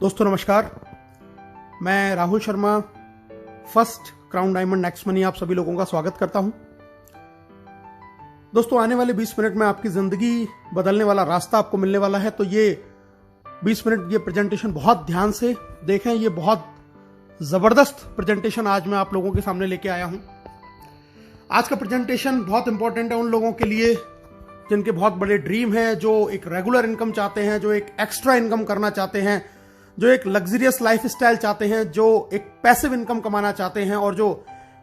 दोस्तों नमस्कार, मैं Rahul Sharma first crown diamond next money आप सभी लोगों का स्वागत करता हूं। दोस्तों आने वाले 20 मिनट में आपकी जिंदगी बदलने वाला रास्ता आपको मिलने वाला है, तो ये 20 मिनट ये प्रेजेंटेशन बहुत ध्यान से देखें। ये बहुत जबरदस्त प्रेजेंटेशन आज मैं आप लोगों के सामने लेके आया हूं। आज का प्रेजेंटेशन बहुत इंपॉर्टेंट है उन लोगों के लिए जिनके बहुत बड़े ड्रीम है, जो एक रेगुलर इनकम चाहते हैं, जो एक एक्स्ट्रा इनकम करना चाहते हैं, जो एक लग्जरियस लाइफ स्टाइल चाहते हैं, जो एक पैसिव इनकम कमाना चाहते हैं और जो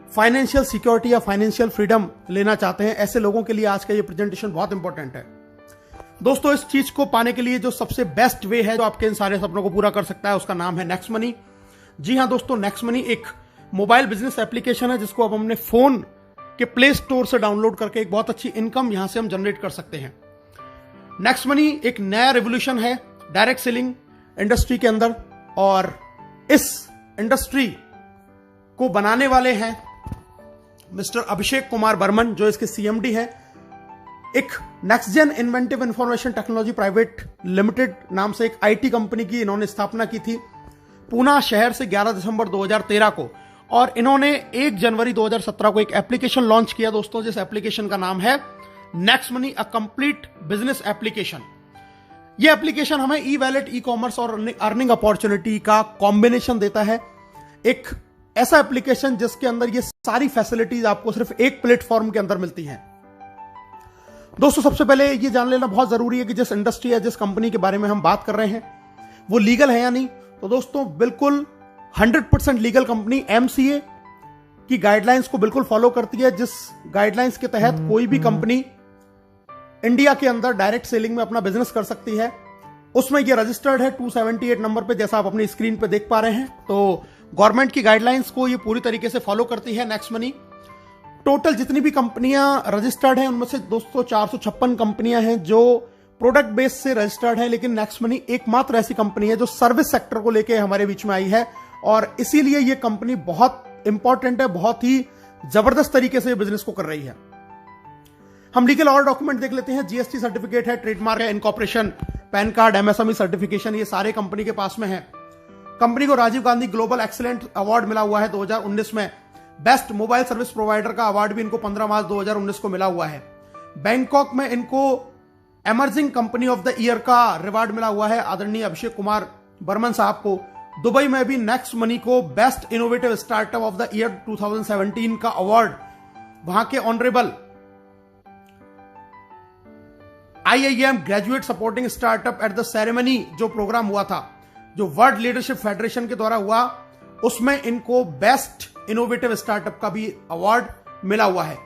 फाइनेंशियल सिक्योरिटी या फाइनेंशियल फ्रीडम लेना चाहते हैं। ऐसे लोगों के लिए आज का ये प्रेजेंटेशन बहुत इंपॉर्टेंट है। दोस्तों इस चीज को पाने के लिए जो सबसे बेस्ट वे है जो आपके इन सारे सपनों को पूरा कर सकता है, उसका नाम है नेक्स्ट मनी। जी हाँ दोस्तों, नेक्स्ट मनी एक मोबाइल बिजनेस एप्लीकेशन है जिसको अब हमने फोन के प्ले स्टोर से डाउनलोड करके एक बहुत अच्छी इनकम यहां से हम जनरेट कर सकते हैं। नेक्स्ट मनी एक नया रेवोल्यूशन है डायरेक्ट सेलिंग इंडस्ट्री के अंदर, और इस इंडस्ट्री को बनाने वाले हैं मिस्टर अभिषेक कुमार बर्मन, जो इसके सीएमडी हैं। एक next gen inventive information technology private limited नाम से एक आईटी कंपनी की इन्होंने स्थापना की थी पूना शहर से 11 दिसंबर 2013 को, और इन्होंने 1 जनवरी 2017 को एक एप्लीकेशन लॉन्च किया दोस्तों, जिस एप्लीकेशन का नाम है next money, a complete business application. यह एप्लीकेशन हमें ई वैलेट, ई कॉमर्स और अर्निंग अपॉर्चुनिटी का कॉम्बिनेशन देता है। एक ऐसा एप्लीकेशन जिसके अंदर ये सारी फैसिलिटीज आपको सिर्फ एक प्लेटफॉर्म के अंदर मिलती हैं। दोस्तों सबसे पहले ये जान लेना बहुत जरूरी है कि जिस इंडस्ट्री या जिस कंपनी के बारे में हम बात कर रहे हैं वो लीगल है या नहीं। तो दोस्तों बिल्कुल 100% लीगल कंपनी एमसीए की गाइडलाइंस को बिल्कुल फॉलो करती है, जिस गाइडलाइंस के तहत कोई भी कंपनी इंडिया के अंदर डायरेक्ट सेलिंग में अपना बिजनेस कर सकती है। उसमें ये रजिस्टर्ड है 278 नंबर पे, जैसा आप अपनी स्क्रीन पे देख पा रहे हैं। तो गवर्नमेंट की गाइडलाइंस को ये पूरी तरीके से फॉलो करती है नेक्स्ट मनी। टोटल जितनी भी कंपनियां रजिस्टर्ड हैं उनमें से दोस्तों 456 कंपनियां हैं जो प्रोडक्ट बेस से रजिस्टर्ड है, लेकिन नेक्स्ट मनी एकमात्र ऐसी कंपनी है जो सर्विस सेक्टर को लेकर हमारे बीच में आई है, और इसीलिए यह कंपनी बहुत इंपॉर्टेंट है, बहुत ही जबरदस्त तरीके से बिजनेस को कर रही है। हम लीगल और डॉक्यूमेंट देख लेते हैं। जीएसटी सर्टिफिकेट है, ट्रेडमार्क है, incorporation, PAN card, MSME certification, ये सारे कंपनी के पास में है। कंपनी को Rajiv Gandhi global excellent award मिला हुआ है 2019 में। बेस्ट मोबाइल सर्विस प्रोवाइडर का अवार्ड भी इनको 15 मार्च 2019 को मिला हुआ है। बैंकॉक में इनको emerging company of the year का रिवार्ड मिला हुआ है आदरणीय अभिषेक कुमार बर्मन साहब को। दुबई में भी नेक्स्ट मनी को best innovative startup of the year 2017 का अवार्ड वहां के honourable IIM graduate supporting startup at the ceremony जो प्रोग्राम हुआ था, जो वर्ल्ड लीडरशिप फेडरेशन के द्वारा हुआ, उसमें इनको बेस्ट इनोवेटिव स्टार्टअप का भी अवार्ड मिला हुआ है।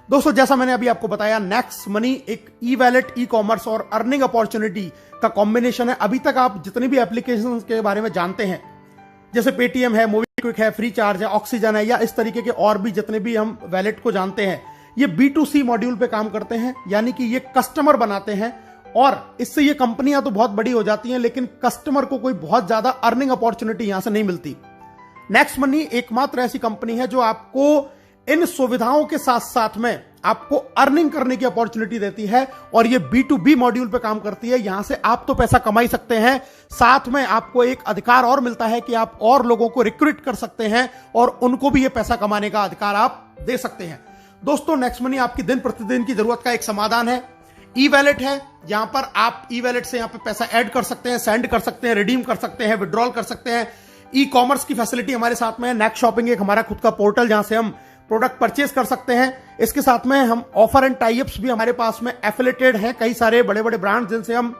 दोस्तों जैसा मैंने अभी आपको बताया, नेक्स्ट मनी एक ई वैलेट, ई कॉमर्स और अर्निंग अपॉर्चुनिटी का कॉम्बिनेशन है। अभी तक आप जितनी भी एप्लीकेशन के बारे में जानते हैं, जैसे पेटीएम है, मोबीक्विक है, फ्री चार्ज है, ऑक्सीजन है, या इस तरीके के और भी जितने भी हम वैलेट को जानते हैं, ये B2C मॉड्यूल पे काम करते हैं, यानी कि ये कस्टमर बनाते हैं, और इससे ये कंपनियां तो बहुत बड़ी हो जाती हैं, लेकिन कस्टमर को कोई बहुत ज्यादा अर्निंग अपॉर्चुनिटी यहां से नहीं मिलती। नेक्स्ट मनी एकमात्र ऐसी कंपनी है जो आपको इन सुविधाओं के साथ साथ में आपको अर्निंग करने की अपॉर्चुनिटी देती है, और ये B2B मॉड्यूल पे काम करती है। यहां से आप तो पैसा कमा ही सकते हैं, साथ में आपको एक अधिकार और मिलता है कि आप और लोगों को रिक्रूट कर सकते हैं और उनको भी ये पैसा कमाने का अधिकार आप दे सकते हैं। दोस्तों नेक्स्ट मनी आपकी दिन प्रतिदिन की जरूरत का एक समाधान है। ई वैलेट है, यहां पर आप ई वैलेट से यहां पर पैसा ऐड कर सकते हैं, सेंड कर सकते हैं, रिडीम कर सकते हैं, विड्रॉल कर सकते हैं। ई कॉमर्स की फैसिलिटी हमारे साथ में है। नेक्स्ट शॉपिंग एक हमारा खुद का पोर्टल जहां से हम प्रोडक्ट परचेज कर सकते हैं। इसके साथ में हम ऑफर एंड टाइप्स भी हमारे पास में एफिलेटेड हैं, कई सारे बड़े बड़े ब्रांड जिनसे हम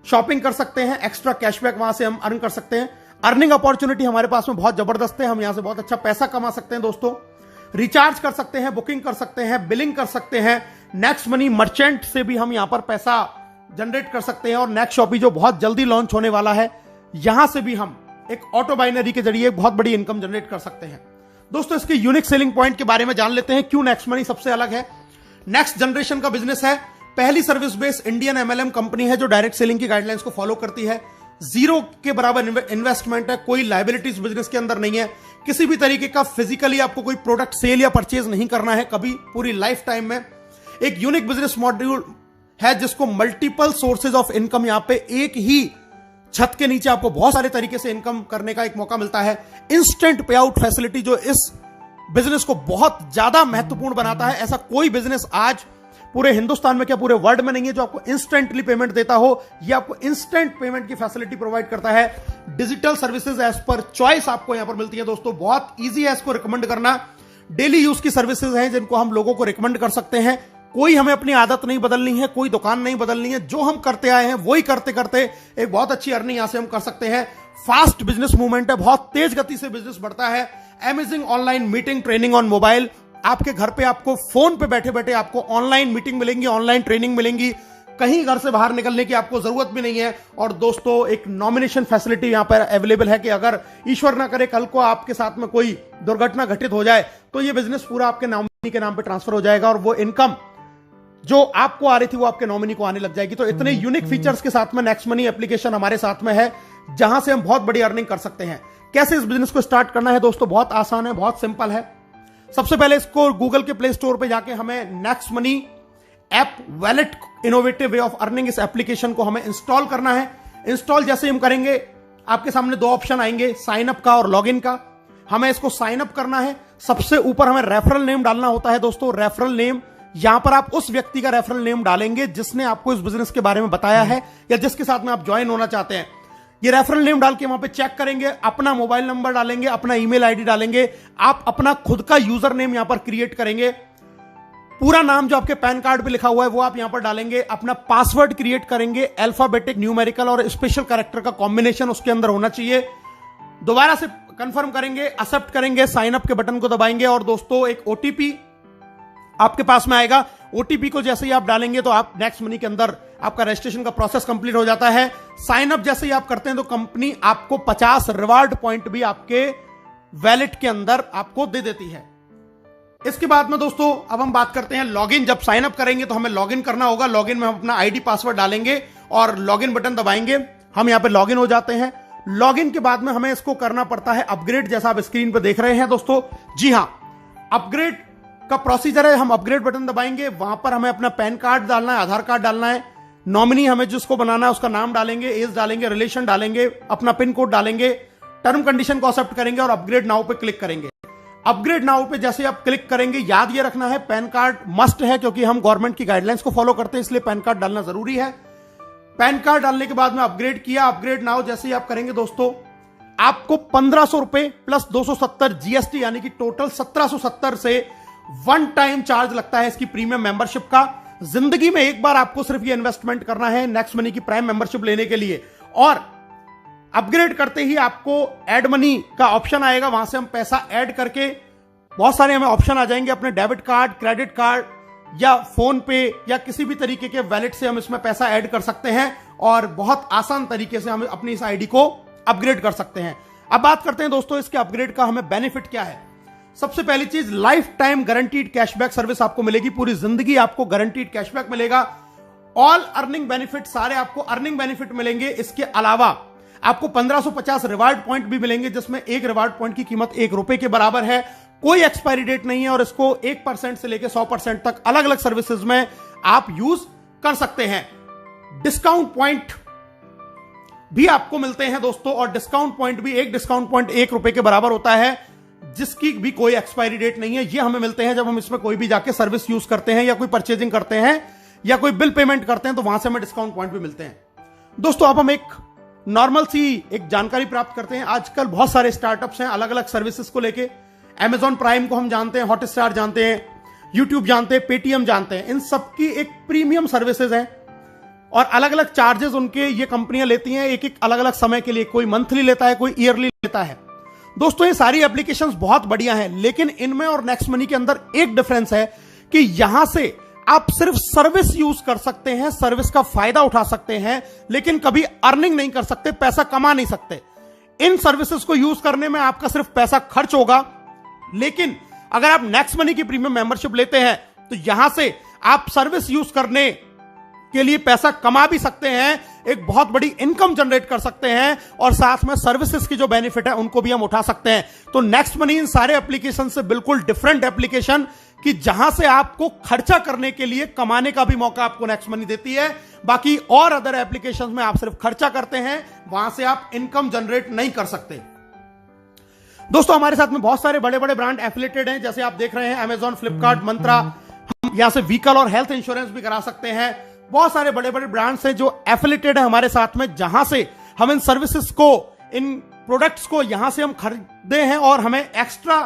शॉपिंग कर सकते हैं, एक्स्ट्रा कैशबैक वहां से हम अर्न कर सकते हैं। अर्निंग अपॉर्चुनिटी हमारे पास में बहुत जबरदस्त है, हम यहां से बहुत अच्छा पैसा कमा सकते हैं। दोस्तों रिचार्ज कर सकते हैं, बुकिंग कर सकते हैं, बिलिंग कर सकते हैं। नेक्स्ट मनी मर्चेंट से भी हम यहां पर पैसा जनरेट कर सकते हैं, और नेक्स्ट शॉपी जो बहुत जल्दी लॉन्च होने वाला है, यहां से भी हम एक ऑटो बाइनरी के जरिए बहुत बड़ी इनकम जनरेट कर सकते हैं। दोस्तों इसके यूनिक सेलिंग पॉइंट के बारे में जान लेते हैं, क्यों नेक्स्ट मनी सबसे अलग है। नेक्स्ट जनरेशन का बिजनेस है, पहली service based Indian MLM company है जो डायरेक्ट सेलिंग की गाइडलाइंस को फॉलो करती है। जीरो के बराबर इन्वेस्टमेंट है, कोई लायबिलिटीज बिजनेस के अंदर नहीं है, किसी भी तरीके का फिजिकली आपको कोई प्रोडक्ट सेल या परचेज नहीं करना है कभी पूरी लाइफ टाइम में। एक यूनिक बिजनेस मॉड्यूल है जिसको मल्टीपल सोर्सेज ऑफ इनकम यहां पे एक ही छत के नीचे आपको बहुत सारे तरीके से इनकम करने का एक मौका मिलता है। इंस्टेंट पे आउट फैसिलिटी जो इस बिजनेस को बहुत ज्यादा महत्वपूर्ण बनाता है, ऐसा कोई बिजनेस आज पूरे हिंदुस्तान में क्या पूरे वर्ल्ड में नहीं है जो आपको इंस्टेंटली पेमेंट देता हो। ये आपको इंस्टेंट पेमेंट की फैसिलिटी प्रोवाइड करता है। Digital services as per choice आपको यहां पर मिलती है दोस्तों। बहुत ईजी है इसको रिकमेंड करना। डेली यूज की सर्विसेज हैं जिनको हम लोगों को रिकमेंड कर सकते हैं। कोई हमें अपनी आदत नहीं बदलनी है, कोई दुकान नहीं बदलनी है, जो हम करते आए हैं वही करते करते एक बहुत अच्छी अर्निंग यहां से हम कर सकते हैं। फास्ट बिजनेस मूवमेंट है, बहुत तेज गति से बिजनेस बढ़ता है। Amazing online meeting training on mobile, आपके घर पे आपको फोन पे बैठे बैठे आपको ऑनलाइन मीटिंग मिलेंगी, ऑनलाइन ट्रेनिंग मिलेंगी, कहीं घर से बाहर निकलने की आपको जरूरत भी नहीं है। और दोस्तों एक नॉमिनेशन फैसिलिटी यहां पर अवेलेबल है कि अगर ईश्वर ना करे कल को आपके साथ में कोई दुर्घटना घटित हो जाए तो ये बिजनेस पूरा आपके नॉमिनी के नाम पे ट्रांसफर हो जाएगा और वो इनकम जो आपको आ रही थी वो आपके नॉमिनी को आने लग जाएगी। तो इतने यूनिक फीचर्स के साथ में नेक्स्ट मनी एप्लीकेशन हमारे साथ में है जहां से हम बहुत बड़ी अर्निंग कर सकते हैं। कैसे इस बिजनेस को स्टार्ट करना है दोस्तों, बहुत आसान है, बहुत सिंपल है। सबसे पहले इसको गूगल के प्ले स्टोर पे जाके हमें next money app wallet innovative way of earning इस एप्लीकेशन को हमें इंस्टॉल करना है। इंस्टॉल जैसे हम करेंगे आपके सामने दो ऑप्शन आएंगे, साइन अप का और लॉगिन का। हमें इसको साइन अप करना है। सबसे ऊपर हमें रेफरल नेम डालना होता है दोस्तों। रेफरल नेम, यहां पर आप उस व्यक्ति का रेफरल नेम डालेंगे जिसने आपको इस बिजनेस के बारे में बताया है या जिसके साथ में आप ज्वाइन होना चाहते हैं। ये रेफरल नेम डाल के वहां पे चेक करेंगे, अपना मोबाइल नंबर डालेंगे, अपना ईमेल आईडी डालेंगे, आप अपना खुद का यूजर नेम यहां पर क्रिएट करेंगे। पूरा नाम जो आपके पैन कार्ड पे लिखा हुआ है वो आप यहां पर डालेंगे। अपना पासवर्ड क्रिएट करेंगे, अल्फाबेटिक, न्यूमेरिकल और स्पेशल कैरेक्टर का कॉम्बिनेशन उसके अंदर होना चाहिए। दोबारा से कंफर्म करेंगे, एक्सेप्ट करेंगे, साइन अप के बटन को दबाएंगे और दोस्तों एक ओटीपी आपके पास में आएगा। ओटीपी को जैसे ही आप डालेंगे तो आप नेक्स्ट मनी के अंदर आपका रजिस्ट्रेशन का प्रोसेस कंप्लीट हो जाता है। साइन अप जैसे ही आप करते हैं तो कंपनी आपको 50 रिवार्ड पॉइंट भी आपके वैलेट के अंदर आपको दे देती है। इसके बाद में दोस्तों अब हम बात करते हैं लॉगिन। जब साइन अप करेंगे तो हमें लॉगिन करना होगा। लॉगिन में हम अपना आईडी पासवर्ड डालेंगे और लॉगिन बटन दबाएंगे। हम यहां पे लॉगिन हो जाते हैं। लॉगिन के बाद में हमें इसको करना पड़ता है अपग्रेड, जैसा आप स्क्रीन पर देख रहे हैं दोस्तों। जी हां, अपग्रेड का प्रोसीजर है। हम अपग्रेड बटन दबाएंगे, वहां पर हमें अपना पैन कार्ड डालना है, आधार कार्ड डालना है, नॉमिनी हमें जिसको बनाना है उसका नाम डालेंगे, एज डालेंगे, रिलेशन डालेंगे, अपना पिन कोड डालेंगे, टर्म कंडीशन को एक्सेप्ट करेंगे और अपग्रेड नाउ पे क्लिक करेंगे। अपग्रेड नाउ पे जैसे आप क्लिक करेंगे, याद ये रखना है पैन कार्ड मस्ट है क्योंकि हम गवर्नमेंट की गाइडलाइंस को फॉलो करते हैं, इसलिए पैन कार्ड डालना जरूरी है। पैन कार्ड डालने के बाद में अपग्रेड किया। अपग्रेड नाउ जैसे ही आप करेंगे दोस्तों आपको 1500 रुपए प्लस 270 जीएसटी यानी कि टोटल 1770 से वन टाइम चार्ज लगता है इसकी प्रीमियम मेंबरशिप का। जिंदगी में एक बार आपको सिर्फ ये इन्वेस्टमेंट करना है नेक्स्ट मनी की प्राइम मेंबरशिप लेने के लिए। और अपग्रेड करते ही आपको ऐड मनी का ऑप्शन आएगा, वहां से हम पैसा ऐड करके बहुत सारे हमें ऑप्शन आ जाएंगे। अपने डेबिट कार्ड, क्रेडिट कार्ड या फोन पे या किसी भी तरीके के वैलेट से हम इसमें पैसा ऐड कर सकते हैं और बहुत आसान तरीके से हम अपनी इस आईडी को अपग्रेड कर सकते हैं। अब बात करते हैं दोस्तों इसके अपग्रेड का हमें बेनिफिट क्या है। सबसे पहली चीज, life time guaranteed cashback service आपको मिलेगी। पूरी जिंदगी आपको गारंटीड कैशबैक मिलेगा। ऑल अर्निंग बेनिफिट, सारे आपको अर्निंग बेनिफिट मिलेंगे। इसके अलावा आपको 1550 रिवार्ड पॉइंट भी मिलेंगे जिसमें एक रिवार्ड पॉइंट की कीमत ₹1 के बराबर है। कोई एक्सपायरी डेट नहीं है और इसको 1% से लेकर 100% तक अलग अलग सर्विसेज में आप यूज कर सकते हैं। डिस्काउंट पॉइंट भी आपको मिलते हैं दोस्तों और डिस्काउंट पॉइंट भी, एक डिस्काउंट पॉइंट ₹1 के बराबर होता है जिसकी भी कोई एक्सपायरी डेट नहीं है। ये हमें मिलते हैं जब हम इसमें कोई भी जाके सर्विस यूज करते हैं या कोई परचेजिंग करते हैं या कोई बिल पेमेंट करते हैं तो वहां से हमें डिस्काउंट पॉइंट भी मिलते हैं। दोस्तों अब हम एक नॉर्मल सी एक जानकारी प्राप्त करते हैं। आजकल बहुत सारे स्टार्टअप्स हैं अलग अलग सर्विसेज को लेके। Amazon प्राइम को हम जानते हैं, हॉटस्टार जानते हैं, यूट्यूब जानते हैं, पेटीएम जानते हैं। इन सबकी एक प्रीमियम सर्विसेज है और अलग अलग चार्जेस उनके ये कंपनियां लेती हैं एक एक अलग अलग समय के लिए। कोई मंथली लेता है, कोई ईयरली लेता है। दोस्तों ये सारी एप्लीकेशंस बहुत बढ़िया हैं, लेकिन इनमें और नेक्स्ट मनी के अंदर एक डिफरेंस है कि यहां से आप सिर्फ सर्विस यूज कर सकते हैं, सर्विस का फायदा उठा सकते हैं, लेकिन कभी अर्निंग नहीं कर सकते, पैसा कमा नहीं सकते। इन सर्विसेज को यूज करने में आपका सिर्फ पैसा खर्च होगा, लेकिन अगर आप नेक्स्ट मनी की प्रीमियम मेंबरशिप लेते हैं तो यहां से आप सर्विस यूज करने के लिए पैसा कमा भी सकते हैं, एक बहुत बड़ी इनकम जनरेट कर सकते हैं और साथ में सर्विसेज की जो बेनिफिट है उनको भी हम उठा सकते हैं। तो नेक्स्ट मनी इन सारे एप्लीकेशन से बिल्कुल डिफरेंट एप्लीकेशन। कि जहां से आपको खर्चा करने के लिए कमाने का भी मौका आपको नेक्स्ट मनी देती है। बाकी और अदर एप्लीकेशंस में आप सिर्फ खर्चा करते हैं, वहां से आप इनकम जनरेट नहीं कर सकते। दोस्तों हमारे साथ में बहुत सारे बड़े बड़े ब्रांड एफिलिएटेड हैं, जैसे आप देख रहे हैं अमेजॉन, फ्लिपकार्ट, मंत्रा। हम यहां से व्हीकल और हेल्थ इंश्योरेंस भी करा सकते हैं। बहुत सारे बड़े बड़े ब्रांड्स हैं जो एफिलिएटेड है हमारे साथ में, जहां से हम इन सर्विसेज को, इन प्रोडक्ट्स को यहां से हम खरीदते हैं और हमें एक्स्ट्रा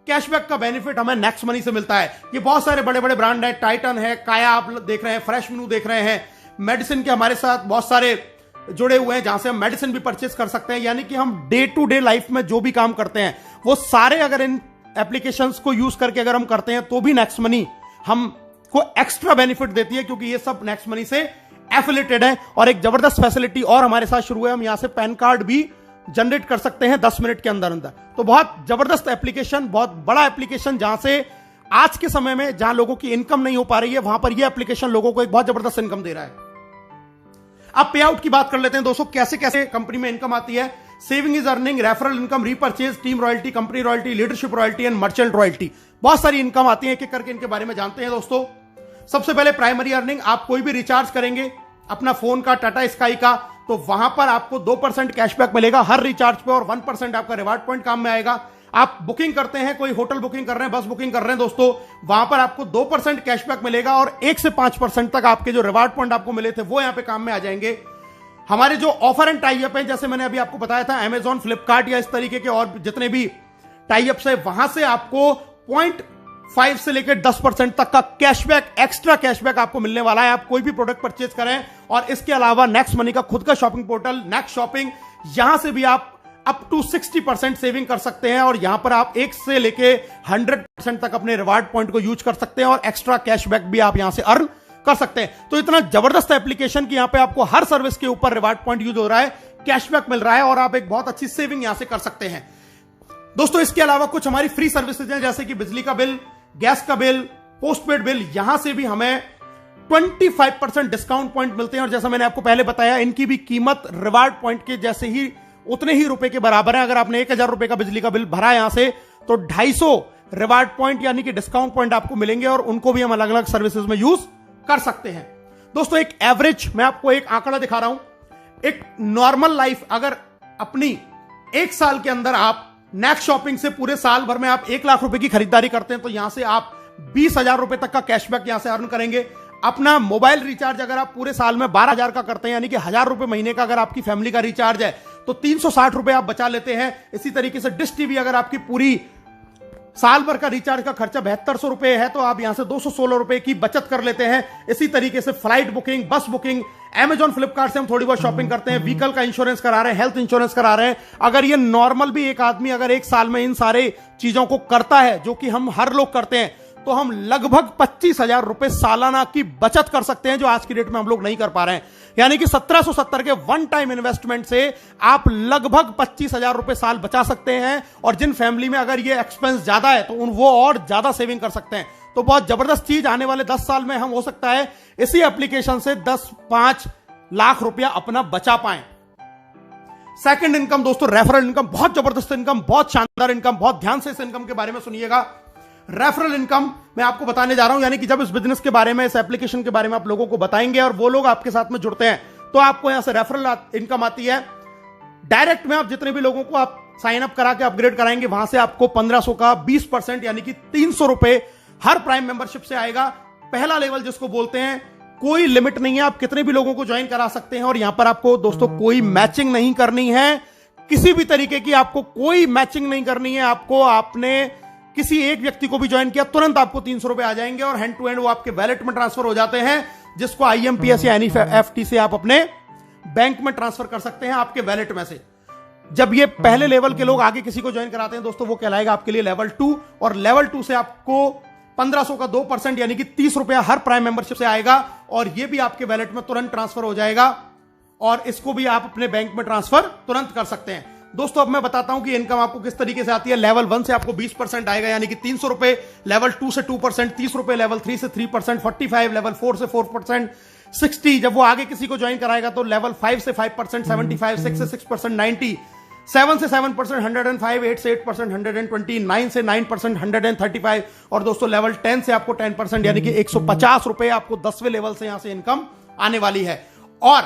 कैशबैक का बेनिफिट हमें नेक्स्ट मनी से मिलता है। ये बहुत सारे बड़े बड़े ब्रांड हैं, टाइटन है, काया आप देख रहे हैं, फ्रेश मेनू देख रहे हैं, मेडिसिन के हमारे साथ बहुत सारे जुड़े हुए हैं जहां से हम मेडिसिन भी परचेस कर सकते हैं। यानी कि हम डे टू डे लाइफ में जो भी काम करते हैं वो सारे अगर इन एप्लीकेशंस को यूज करके अगर हम करते हैं तो भी नेक्स्ट मनी हमको एक्स्ट्रा बेनिफिट देती है, क्योंकि ये सब नेक्स्ट मनी से एफिलिएटेड है। और एक जबरदस्त फैसिलिटी और हमारे साथ शुरू है, हम यहां से पैन कार्ड भी जनरेट कर सकते हैं 10 मिनट के अंदर अंदर। तो बहुत जबरदस्त एप्लीकेशन, बहुत बड़ा एप्लीकेशन, जहां से आज के समय में जहां लोगों की इनकम नहीं हो पा रही है, वहां पर यह एप्लीकेशन लोगों को एक बहुत जबरदस्त इनकम दे रहा है। अब पे आउट की बात कर लेते हैं दोस्तों, कैसे कैसे कंपनी में इनकम आती है। Saving is earning, referral income, repurchase, team royalty, company royalty, leadership royalty and merchant royalty. बहुत सारी इनकम आती है, एक एक करके इनके बारे में जानते हैं दोस्तों। सबसे पहले प्राइमरी अर्निंग, आप कोई भी रिचार्ज करेंगे अपना फोन का, टाटा स्काई का, तो वहां पर आपको 2% कैशबैक मिलेगा हर रिचार्ज पे और 1% आपका रिवार्ड पॉइंट काम में आएगा। आप बुकिंग करते हैं, कोई होटल बुकिंग कर रहे हैं, बस बुकिंग कर रहे हैं दोस्तों, वहां पर आपको 2% कैशबैक मिलेगा और 1 से 5% तक आपके जो रिवार्ड पॉइंट आपको मिले थे वो यहां पे काम में आ जाएंगे। हमारे जो ऑफर एंड टाई अप है, जैसे मैंने अभी आपको बताया था अमेजॉन, फ्लिपकार्ट या इस तरीके के और जितने भी टाई अप्स है, वहां से आपको 0.5 से लेकर 10% तक का कैशबैक, एक्स्ट्रा कैशबैक आपको मिलने वाला है। आप कोई भी प्रोडक्ट परचेज करें। और इसके अलावा नेक्स्ट मनी का खुद का शॉपिंग पोर्टल नेक्स्ट शॉपिंग, यहां से भी आप अप टू 60% सेविंग कर सकते हैं और यहां पर आप 1 से लेके 100% तक अपने रिवार्ड पॉइंट को यूज कर सकते हैं और एक्स्ट्रा कैशबैक भी आप यहां से अर्न कर सकते हैं। तो इतना जबरदस्त एप्लीकेशन कि यहां पे आपको हर सर्विस के ऊपर रिवार्ड पॉइंट यूज हो रहा है, कैशबैक मिल रहा है और आप एक बहुत अच्छी सेविंग यहां से कर सकते हैं दोस्तों। इसके अलावा कुछ हमारी फ्री सर्विसेज हैं, जैसे कि बिजली का बिल, गैस का बिल, पोस्टपेड बिल, यहां से भी हमें 25% डिस्काउंट पॉइंट मिलते हैं। और जैसा मैंने आपको पहले बताया, इनकी भी कीमत रिवार्ड पॉइंट के जैसे ही, उतने ही रुपए के बराबर है। अगर आपने 1000 रुपए का बिजली का बिल भरा यहां से, तो 250 रिवार्ड पॉइंट यानी कि डिस्काउंट पॉइंट आपको मिलेंगे और उनको भी हम अलग अलग सर्विसेज में यूज कर सकते हैं दोस्तों। एक एवरेज, मैं आपको एक आंकड़ा दिखा रहा हूं, एक नॉर्मल लाइफ अगर अपनी 1 साल के अंदर आप नेक्स्ट शॉपिंग से पूरे साल भर में आप 1 लाख रुपए की खरीदारी करते हैं, तो यहां से आप 20,000 रुपए तक का कैशबैक यहां से अर्न करेंगे। अपना मोबाइल रिचार्ज अगर आप पूरे साल में 12,000 का करते हैं, यानी कि 1,000 रुपए महीने का अगर आपकी फैमिली का रिचार्ज है, तो 360 रुपए आप बचा लेते हैं। इसी तरीके से डिश टीवी अगर आपकी पूरी साल भर का रिचार्ज का खर्चा 7200 रुपए है, तो आप यहां से 216 रुपए की बचत कर लेते हैं। इसी तरीके से फ्लाइट बुकिंग, बस बुकिंग, अमेजॉन, फ्लिपकार्ट से हम थोड़ी बहुत शॉपिंग करते हैं, व्हीकल का इंश्योरेंस करा रहे हैं, हेल्थ इंश्योरेंस करा रहे हैं। अगर ये नॉर्मल भी एक आदमी अगर 1 साल में इन सारे चीजों को करता है, जो कि हम हर लोग करते हैं, तो हम लगभग 25,000 रुपए सालाना की बचत कर सकते हैं, जो आज की डेट में हम लोग नहीं कर पा रहे हैं। यानी कि 1770 के वन टाइम इन्वेस्टमेंट से आप लगभग 25,000 रुपए साल बचा सकते हैं। और जिन फैमिली में अगर ये एक्सपेंस ज्यादा है, तो वो और ज्यादा सेविंग कर सकते हैं। तो बहुत जबरदस्त चीज, आने वाले 10 साल में हम हो सकता है इसी एप्लीकेशन से 10-5 लाख रुपया अपना बचा पाएं। सेकंड इनकम दोस्तों, रेफरल इनकम, बहुत जबरदस्त इनकम, बहुत शानदार इनकम, बहुत ध्यान से इस इनकम के बारे में सुनिएगा। रेफरल इनकम मैं आपको बताने जा रहा हूं, यानी कि जब इस बिजनेस के बारे में, इस एप्लीकेशन के बारे में आप लोगों को बताएंगे और वो लोग आपके साथ में जुड़ते हैं, तो आपको यहां से रेफरल इनकम आती है। डायरेक्ट में आप जितने भी लोगों को आप साइन अप करा के अपग्रेड कराएंगे, वहां से आपको 1500 का 20% यानी कि 300 रुपए हर प्राइम मेंबरशिप से आएगा। पहला लेवल जिसको बोलते हैं, कोई लिमिट नहीं है, आप कितने भी लोगों को ज्वाइन करा सकते हैं। और यहां पर आपको दोस्तों कोई मैचिंग नहीं करनी है, किसी भी तरीके की आपको कोई मैचिंग नहीं करनी है। आपको, आपने किसी एक व्यक्ति को भी ज्वाइन किया, तुरंत आपको 300 रुपए आ जाएंगे और हैंड टू हैंड वो आपके वैलेट में ट्रांसफर हो जाते हैं, जिसको IMPS या NEFT से आप अपने बैंक में ट्रांसफर कर सकते हैं, आपके वैलेट में से। जब ये पहले लेवल के लोग आगे किसी को ज्वाइन कराते हैं दोस्तों, वो कहलाएगा आपके लिए लेवल 2। और लेवल 2 से आपको 1500 का 2% यानी कि 30 रुपया हर प्राइम मेंबरशिप से आएगा और ये भी आपके वैलेट में तुरंत ट्रांसफर हो जाएगा और इसको भी आप अपने बैंक में ट्रांसफर तुरंत कर सकते हैं। दोस्तों अब मैं बताता हूं कि इनकम आपको किस तरीके से आती है। लेवल 1 से आपको 20% आएगा यानी कि 300 रुपए, लेवल 2 से 2%, 30 रुपए, लेवल 3 से 3%, 45, लेवल 4 से 4%, 60। जब वो आगे किसी को ज्वाइन कराएगा तो लेवल 5 से 5%, 75, 6 से 6%, 90, 7 से 7%, 105, 8 से 8%, 120, 9 से 9%, 135 और दोस्तों लेवल 10 से आपको 10% यानी कि 150 रुपए आपको 10वें लेवल से यहां से इनकम आने वाली है। और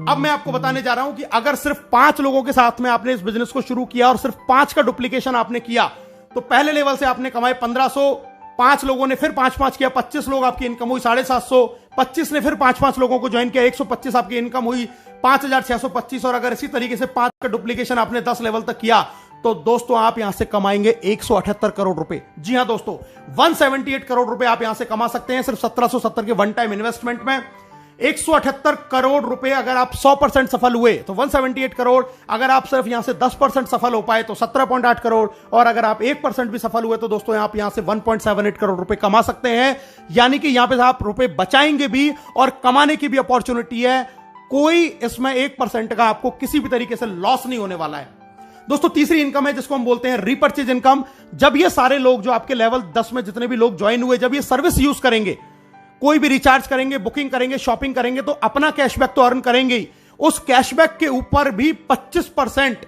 अब मैं आपको बताने जा रहा हूं कि अगर सिर्फ 5 लोगों के साथ में आपने इस बिजनेस को शुरू किया और सिर्फ 5 का डुप्लीकेशन आपने किया तो पहले लेवल से आपने कमाए 1500, 5 लोगों ने फिर 5-5 किया, 25 लोग आपकी इनकम हुई 750, 25 ने फिर 5-5 लोगों को ज्वाइन किया, 125 आपकी इनकम हुई 5625। और अगर इसी तरीके से 5 का डुप्लीकेशन आपने 10 लेवल तक किया तो दोस्तों आप यहां से कमाएंगे 178 करोड़ रुपए। जी हां दोस्तों, 178 करोड़ रुपए आप यहां से कमा सकते हैं सिर्फ 1770 के वन टाइम इन्वेस्टमेंट में। 178 करोड़ रुपए अगर आप 100% सफल हुए तो 178 करोड़, अगर आप सिर्फ यहां से 10% सफल हो पाए तो 17.8 करोड़, और अगर आप 1% भी सफल हुए तो दोस्तों आप यहां से 1.78 करोड़ रुपए कमा सकते हैं। यानी कि यहां पे आप रुपए बचाएंगे भी और कमाने की भी अपॉर्चुनिटी है। कोई इसमें 1% का आपको किसी भी तरीके से लॉस नहीं होने वाला है। दोस्तों तीसरी इनकम है जिसको हम बोलते हैं रीपर्चेज इनकम। जब ये सारे लोग जो आपके लेवल 10 में जितने भी लोग ज्वाइन हुए, जब ये सर्विस यूज करेंगे, कोई भी रिचार्ज करेंगे, बुकिंग करेंगे, शॉपिंग करेंगे तो अपना कैशबैक तो अर्न करेंगे ही, उस कैशबैक के ऊपर भी 25%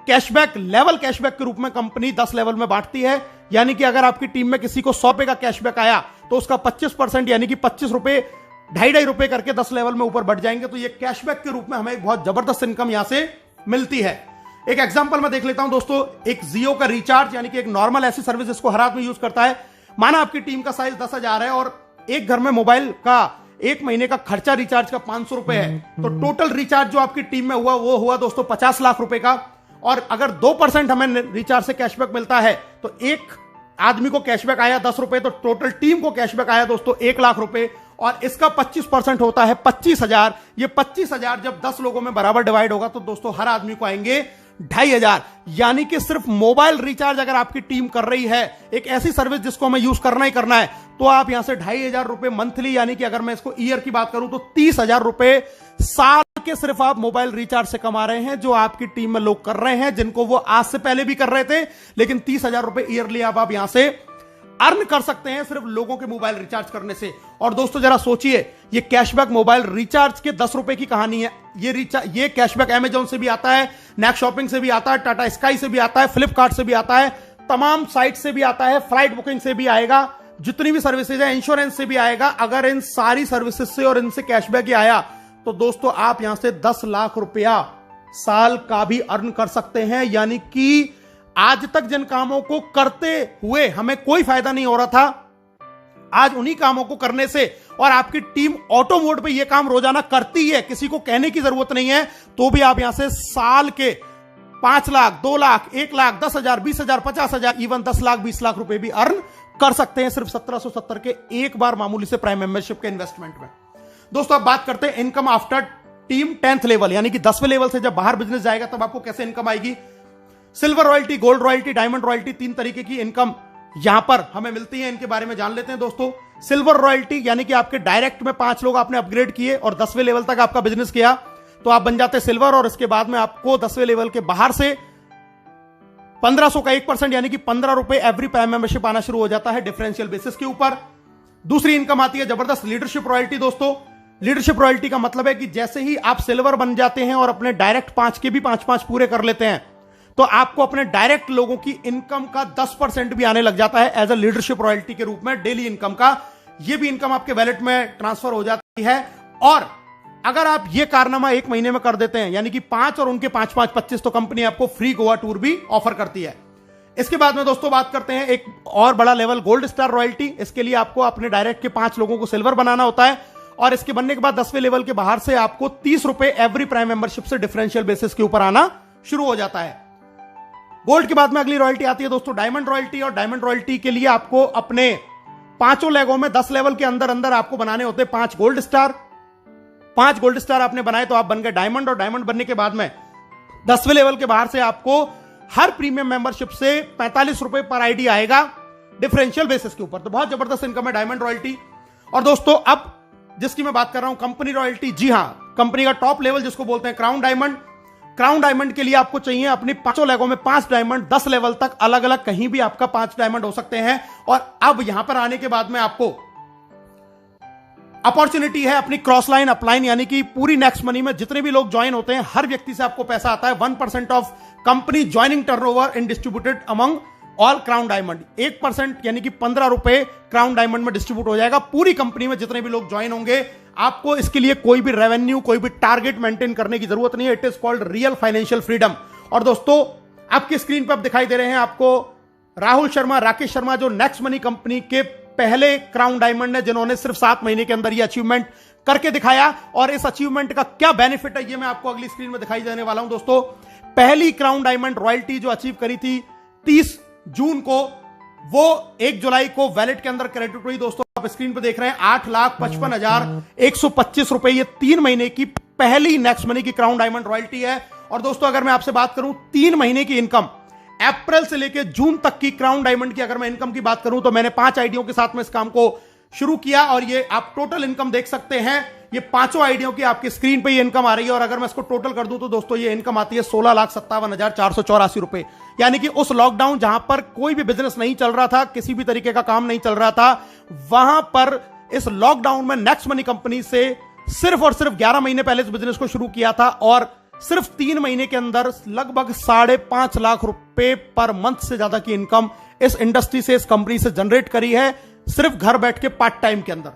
कैशबैक, लेवल कैशबैक के रूप में कंपनी 10 लेवल में बांटती है। यानी कि अगर आपकी टीम में किसी को 100 रुपए का कैशबैक आया तो उसका 25% यानी कि 25 रुपए, 2.5 रुपए करके 10 लेवल में ऊपर बढ़ जाएंगे। तो ये कैशबैक के रूप में हमें बहुत जबरदस्त इनकम यहां से मिलती है। एक एग्जांपल मैं देख लेता हूं दोस्तों, एक जियो का रिचार्ज यानी कि एक नॉर्मल ऐसी सर्विस जिसको हर आदमी यूज करता है। माना आपकी टीम का साइज 10,000 है और एक घर में मोबाइल का 1 महीने का खर्चा रिचार्ज का 500 रुपए है, तो टोटल रिचार्ज जो आपकी टीम में हुआ वो हुआ दोस्तों 50 लाख रुपए का। और अगर 2% हमें रिचार्ज से कैशबैक मिलता है तो एक आदमी को कैशबैक आया 10 रुपए, तो टोटल टीम को कैशबैक आया दोस्तों 1 लाख रुपए, और इसका 25% होता है 25,000। ये 25,000 जब 10 लोगों में बराबर डिवाइड होगा तो दोस्तों हर आदमी को आएंगे 2,500। यानी कि सिर्फ मोबाइल रिचार्ज अगर आपकी टीम कर रही है, एक ऐसी सर्विस जिसको हमें यूज करना ही करना है, तो आप यहां से 2,500 रुपए मंथली, यानी कि अगर मैं इसको ईयर की बात करूं तो 30,000 रुपए साल के सिर्फ आप मोबाइल रिचार्ज से कमा रहे हैं, जो आपकी टीम में लोग कर रहे हैं, जिनको वो आज से पहले भी कर रहे थे। लेकिन 30,000 रुपए ईयरली आप यहां से अर्न कर सकते हैं सिर्फ लोगों के मोबाइल रिचार्ज करने से। और दोस्तों जरा सोचिए, ये कैशबैक मोबाइल रिचार्ज के 10 रुपए की कहानी है। ये कैशबैक अमेजॉन से भी आता है, नेक्स्ट शॉपिंग से भी आता है, टाटा स्काई से भी आता है, फ्लिपकार्ट से भी आता है, तमाम साइट से भी आता है, फ्लाइट बुकिंग से भी आएगा, जितनी भी सर्विसेज है, इंश्योरेंस से भी आएगा। अगर इन सारी सर्विसेज से और इनसे कैशबैक ही आया तो दोस्तों आप यहां से 10 लाख रुपया साल का भी अर्न कर सकते हैं। यानी कि आज तक जिन कामों को करते हुए हमें कोई फायदा नहीं हो रहा था, आज उन्हीं कामों को करने से, और आपकी टीम ऑटो मोड पे ये काम रोजाना करती है, किसी को कहने की जरूरत नहीं है, तो भी आप यहां से साल के 5 लाख, 2 लाख, 1 लाख, 10,000, 20,000, 50,000, इवन 10 लाख, 20 लाख रुपए भी अर्न कर सकते हैं सिर्फ 1770 के एक बार मामूली से प्राइम मेंबरशिप के इन्वेस्टमेंट में। दोस्तों अब बात करते हैं income after team 10th level, यानी कि 10वें लेवल से जब बाहर बिजनेस जाएगा तब आपको कैसे इनकम आएगी। Silver royalty, gold royalty, diamond royalty, 3 तरीके की इनकम यहां पर हमें मिलती है। इनके बारे में जान लेते हैं दोस्तों। सिल्वर रॉयल्टी यानी कि आपके डायरेक्ट में 5 लोग आपने अपग्रेड किए और 10वें लेवल तक आपका बिजनेस किया तो आप बन जाते हैं सिल्वर, और इसके बाद में आपको 10वें लेवल के बाहर से 1500 का 1% यानी कि 15 रुपए एवरी प्राइम मेंबरशिप आना शुरू हो जाता है डिफरेंशियल बेसिस के ऊपर। दूसरी इनकम आती है जबरदस्त लीडरशिप रॉयल्टी। दोस्तों लीडरशिप रॉयल्टी का मतलब है कि जैसे ही आप सिल्वर बन जाते हैं और अपने डायरेक्ट 5 के भी 5-5 पूरे कर लेते हैं तो आपको अपने डायरेक्ट लोगों की इनकम का 10% भी आने लग जाता है एज अ लीडरशिप रॉयल्टी के रूप में, डेली इनकम का। यह भी इनकम आपके वैलेट में ट्रांसफर हो जाती है। और अगर आप ये कारनामा 1 महीने में कर देते हैं, यानी कि 5 और उनके 5-5 25, तो कंपनी आपको फ्री गोवा टूर भी ऑफर करती है। इसके बाद में दोस्तों बात करते हैं एक और बड़ा लेवल, गोल्ड स्टार रॉयल्टी। इसके लिए आपको अपने डायरेक्ट के 5 लोगों को सिल्वर बनाना होता है, और इसके बनने के बाद 10वें लेवल के बाहर से आपको 30 रुपए एवरी प्राइम मेंबरशिप से डिफरेंशियल बेसिस के ऊपर आना शुरू हो जाता है। गोल्ड के बाद में अगली रॉयल्टी आती है दोस्तों डायमंड रॉयल्टी, और डायमंड रॉयल्टी के लिए आपको अपने 5 लेगों में 10 लेवल के अंदर अंदर आपको बनाने होते हैं 5 गोल्ड स्टार। 5 गोल्ड स्टार आपने बनाए तो आप बन गए डायमंड, और डायमंड बनने के बाद में 10वें लेवल के बाहर से आपको हर प्रीमियम मेंबरशिप से 45 रुपए पर आईडी आएगा डिफरेंशियल बेसिस के ऊपर। तो बहुत जबरदस्त इनकम है डायमंड रॉयल्टी। और दोस्तों अब जिसकी मैं बात कर रहा हूं कंपनी रॉयल्टी, जी हां, कंपनी का टॉप लेवल जिसको बोलते हैं क्राउन डायमंड। क्राउन डायमंड के लिए आपको चाहिए अपनी 5 लेगों में 5 डायमंड, 10 लेवल तक अलग अलग कहीं भी आपका 5 डायमंड हो सकते हैं। और अब यहां पर आने के बाद में आपको अपॉर्चुनिटी है अपनी क्रॉस लाइन अपलाइन, यानी कि पूरी नेक्स्ट मनी में जितने भी लोग ज्वाइन होते हैं हर व्यक्ति से आपको पैसा आता है 1% of company joining turnover in distributed among all crown diamond. 1% यानी कि 15 रुपए क्राउन डायमंड में डिस्ट्रीब्यूट हो जाएगा पूरी कंपनी में जितने भी लोग ज्वाइन होंगे। आपको इसके लिए कोई भी रेवेन्यू कोई भी टारगेट मेंटेन करने की जरूरत नहीं है। It is called real financial freedom. और दोस्तों आपकी स्क्रीन पर अब दिखाई दे रहे हैं आपको राहुल शर्मा, राकेश शर्मा, जो नेक्स्ट मनी कंपनी के पहले क्राउन डायमंड है, जिन्होंने सिर्फ 7 महीने के अंदर ये अचीवमेंट करके दिखाया। और इस अचीवमेंट का क्या बेनिफिट है ये मैं आपको अगली स्क्रीन में दिखाई देने वाला हूं। दोस्तों पहली क्राउन डायमंड रॉयल्टी जो अचीव करी थी 30 जून को, वो 1 जुलाई को वैलेट के अंदर क्रेडिट हुई। दोस्तों आप स्क्रीन पर देख रहे हैं 8,55,125 रुपए, ये 3 महीने की पहली नेक्स्ट मनी की क्राउन डायमंड रॉयल्टी है। और दोस्तों अगर मैं आपसे बात करूं 3 महीने की इनकम, अप्रैल से लेकर जून तक की क्राउन डायमंड की अगर मैं इनकम की बात करूं तो मैंने 5 आईडियों के साथ में इस काम को शुरू किया और ये आप टोटल इनकम देख सकते हैं। ये 5 आईडियों की आपकी स्क्रीन पे ये इनकम आ रही है। और अगर मैं इसको टोटल कर दूं तो दोस्तों ये इनकम आती है 16,57,484 रुपए। यानी कि उस लॉकडाउन जहां पर कोई भी बिजनेस नहीं चल रहा था, किसी भी तरीके का काम नहीं चल रहा था, वहां पर इस लॉकडाउन में नेक्स्ट मनी कंपनी से सिर्फ और सिर्फ 11 महीने पहले इस बिजनेस को शुरू किया था और सिर्फ 3 महीने के अंदर लगभग 5.5 लाख रुपए पर मंथ से ज्यादा की इनकम इस इंडस्ट्री से, इस कंपनी से जनरेट करी है सिर्फ घर बैठ के पार्ट टाइम के अंदर।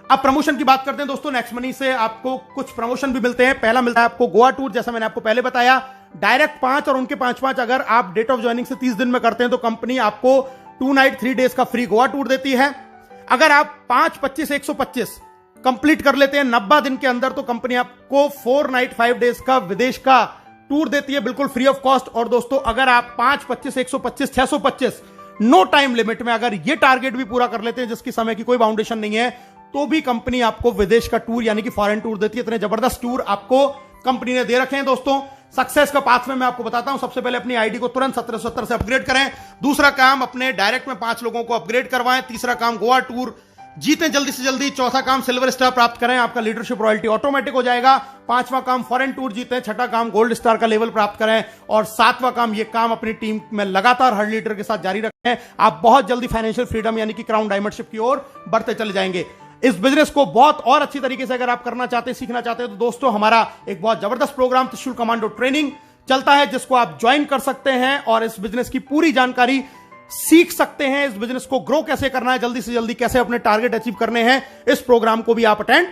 अब प्रमोशन की बात करते हैं दोस्तों। नेक्स्ट मनी से आपको कुछ प्रमोशन भी मिलते हैं। पहला मिलता है आपको गोवा टूर, जैसा मैंने आपको पहले बताया, डायरेक्ट 5 और उनके 5 अगर आप डेट ऑफ ज्वाइनिंग से 30 दिन में करते हैं तो कंपनी आपको 2 नाइट 3 डेज का फ्री गोवा टूर देती है। अगर आप 5, 25, 125 कंप्लीट कर लेते हैं 90 दिन के अंदर तो कंपनी आपको 4 नाइट 5 डेज का विदेश का टूर देती है बिल्कुल फ्री ऑफ कॉस्ट। और दोस्तों अगर आप 5, 25, 125, 625 नो टाइम लिमिट में अगर ये टारगेट भी पूरा कर लेते हैं जिसकी समय की कोई बाउंडेशन नहीं है तो भी कंपनी आपको विदेश का टूर यानी कि फॉरेन टूर देती है। इतने जबरदस्त टूर आपको कंपनी ने दे रखे हैं। दोस्तों सक्सेस का पाथ में मैं आपको बताता हूं। सबसे पहले अपनी आईडी को तुरंत 1770 से अपग्रेड करें। दूसरा काम अपने डायरेक्ट में 5 लोगों को अपग्रेड करवाएं। तीसरा काम गोवा टूर जीतें जल्दी से जल्दी। चौथा काम सिल्वर स्टार प्राप्त करें, आपका लीडरशिप रॉयल्टी ऑटोमेटिक हो जाएगा। 5वां काम फॉरेन टूर जीतें। 6ठा काम गोल्ड स्टार का लेवल प्राप्त करें। और 7वां काम ये काम अपनी टीम में लगातार हर लीडर के साथ जारी रखें। आप बहुत जल्दी फाइनेंशियल फ्रीडम यानी कि क्राउन डायमंडशिप की ओर बढ़ते चले जाएंगे। इस बिजनेस को बहुत और अच्छी तरीके से अगर आप करना चाहते हैं, सीखना चाहते हैं तो दोस्तों हमारा एक बहुत जबरदस्त प्रोग्राम त्रिशूल कमांडो ट्रेनिंग चलता है जिसको आप ज्वाइन कर सकते हैं और इस बिजनेस की पूरी जानकारी सीख सकते हैं। इस बिजनेस को ग्रो कैसे करना है, जल्दी से जल्दी कैसे अपने टारगेट अचीव करने हैं, इस प्रोग्राम को भी आप अटेंड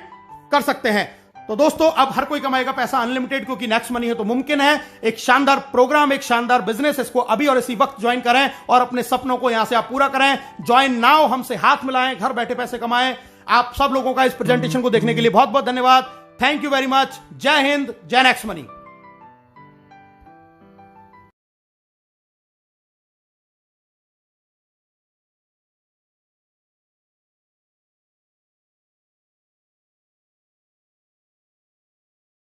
कर सकते हैं। तो दोस्तों अब हर कोई कमाएगा पैसा अनलिमिटेड, क्योंकि नेक्स्ट मनी है तो मुमकिन है। एक शानदार प्रोग्राम, एक शानदार बिजनेस, इसको अभी और इसी वक्त ज्वाइन करें और अपने सपनों को यहां से आप पूरा करें। ज्वाइन नाउ, हमसे हाथ मिलाएं, घर बैठे पैसे कमाएं। आप सब लोगों का इस प्रेजेंटेशन को देखने के लिए बहुत बहुत धन्यवाद। Thank you very much. जय हिंद, जय नेक्स्ट मनी।